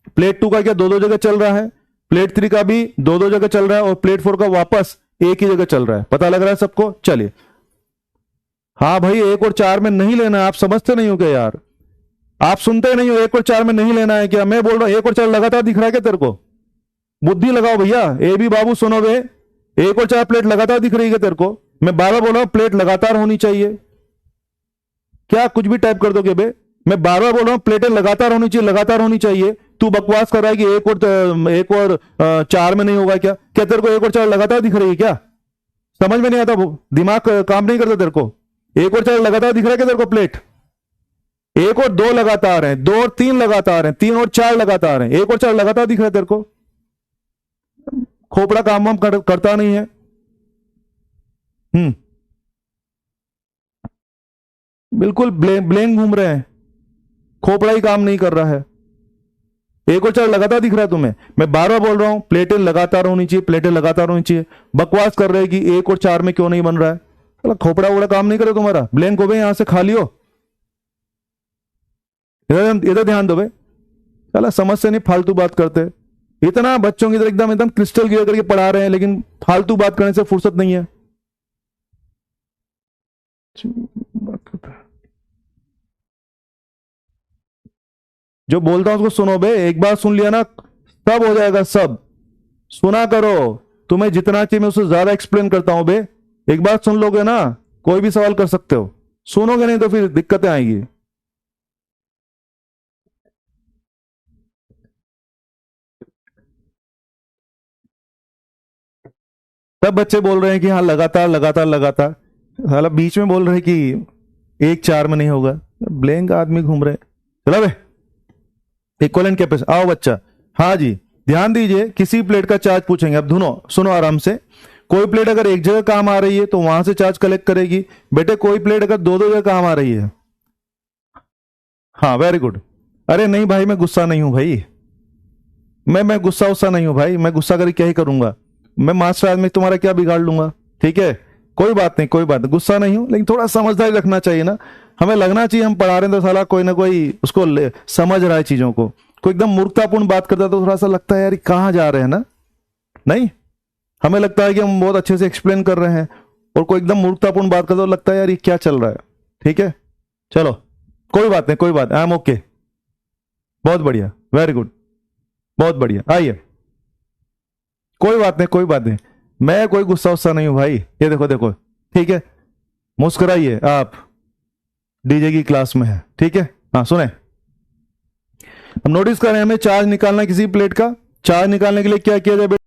Plate 2 का क्या दो दो जगह चल रहा है, प्लेट 3 का भी दो दो जगह चल रहा है, और प्लेट 4 का वापस एक ही जगह चल रहा है। पता लग रहा है सबको? चलिए, हाँ भाई 1 और 4 में नहीं लेना है। आप समझते नहीं हो क्या यार? आप सुनते नहीं हो, 1 और 4 में नहीं लेना है क्या? मैं बोल रहा हूं 1 और 4 लगातार दिख रहा है क्या तेरे को? बुद्धि लगाओ भैया। ए बी बाबू सुनो बे, 1 और 4 प्लेट लगातार दिख रही है तेरे को? मैं बार बार बोल रहा हूं प्लेट लगातार होनी चाहिए। क्या कुछ भी टाइप कर दोगे बे? मैं बार बार बोल रहा हूं प्लेटें लगातार होनी चाहिए, लगातार होनी चाहिए। तू बकवास कर रहा है कि 1 और 4 में नहीं होगा। क्या क्या तेरे को 1 और 4 लगातार दिख रही है क्या? समझ में नहीं आता, दिमाग काम नहीं करता तेरे को? 1 और 4 लगातार दिख रहा है क्या तेरे को प्लेट? 1 और 2 लगातार है, 2 और 3 लगातार है, 3 और 4 लगातार है, 1 और 4 लगातार दिख रहा है तेरे को? खोपड़ा काम वाम करता नहीं है। बिल्कुल ब्लेंग घूम रहे हैं, खोपड़ा ही काम नहीं कर रहा है। 1 और 4 लगातार दिख रहा है तुम्हें? मैं बार बार बोल रहा हूं प्लेटें लगातार होनी चाहिए, प्लेटें लगातार होनी चाहिए। बकवास कर रहे हैं कि 1 और 4 में क्यों नहीं बन रहा है। चलो खोपड़ा वोड़ा काम नहीं करे तुम्हारा, ब्लैंक हो गए यहां से, खाली हो। इधर ध्यान दो भाई। चला समझ से नहीं, फालतू बात करते। इतना बच्चों की तरह एकदम एकदम क्रिस्टल क्लियर करके पढ़ा रहे हैं, लेकिन फालतू बात करने से फुर्सत नहीं है। बात करता है जो बोलता हूं उसको सुनो बे। एक बार सुन लिया ना सब हो जाएगा, सब सुना करो। तुम्हें जितना चाहिए मैं उससे ज्यादा एक्सप्लेन करता हूं बे। एक बार सुन लोगे ना कोई भी सवाल कर सकते हो, सुनोगे नहीं तो फिर दिक्कतें आएंगी। सब बच्चे बोल रहे हैं कि हाँ लगातार लगातार लगातार, साला बीच में बोल रहे हैं कि 1 4 में नहीं होगा। ब्लैंक आदमी घूम रहे। चलो बे, इक्वलेंट कैपेसिटी। आओ बच्चा, हाँ जी ध्यान दीजिए। किसी प्लेट का चार्ज पूछेंगे, अब धुनो सुनो आराम से। कोई प्लेट अगर एक जगह काम आ रही है तो वहां से चार्ज कलेक्ट करेगी। बेटे कोई प्लेट अगर दो दो जगह काम आ रही है, हाँ वेरी गुड। अरे नहीं भाई मैं गुस्सा नहीं हूं भाई, मैं गुस्सा उस्सा नहीं हूं भाई। मैं गुस्सा करके क्या ही करूंगा? मैं मास्टर आदमी तुम्हारा क्या बिगाड़ लूंगा? ठीक है कोई बात नहीं, कोई बात नहीं, गुस्सा नहीं हूं, लेकिन थोड़ा समझदारी रखना चाहिए ना। हमें लगना चाहिए हम पढ़ा रहे हैं तो साला कोई ना कोई उसको समझ रहा है चीजों को। कोई एकदम मूर्खतापूर्ण बात करता है तो थोड़ा सा लगता है यार कहाँ जा रहे हैं ना। नहीं, हमें लगता है कि हम बहुत अच्छे से एक्सप्लेन कर रहे हैं, और कोई एकदम मूर्खतापूर्ण बात करता है तो लगता है यार ये क्या चल रहा है। ठीक है चलो कोई बात नहीं, कोई बात, आई एम ओके। बहुत बढ़िया, वेरी गुड, बहुत बढ़िया। आइए, कोई बात नहीं, कोई बात नहीं। मैं कोई गुस्सा उस्सा नहीं हूं भाई। ये देखो देखो, ठीक है मुस्कुराइए आप, डीजे की क्लास में है। ठीक है हाँ सुने, हम नोटिस कर रहे हैं हमें चार्ज निकालना किसी प्लेट का। चार्ज निकालने के लिए क्या किया जाए?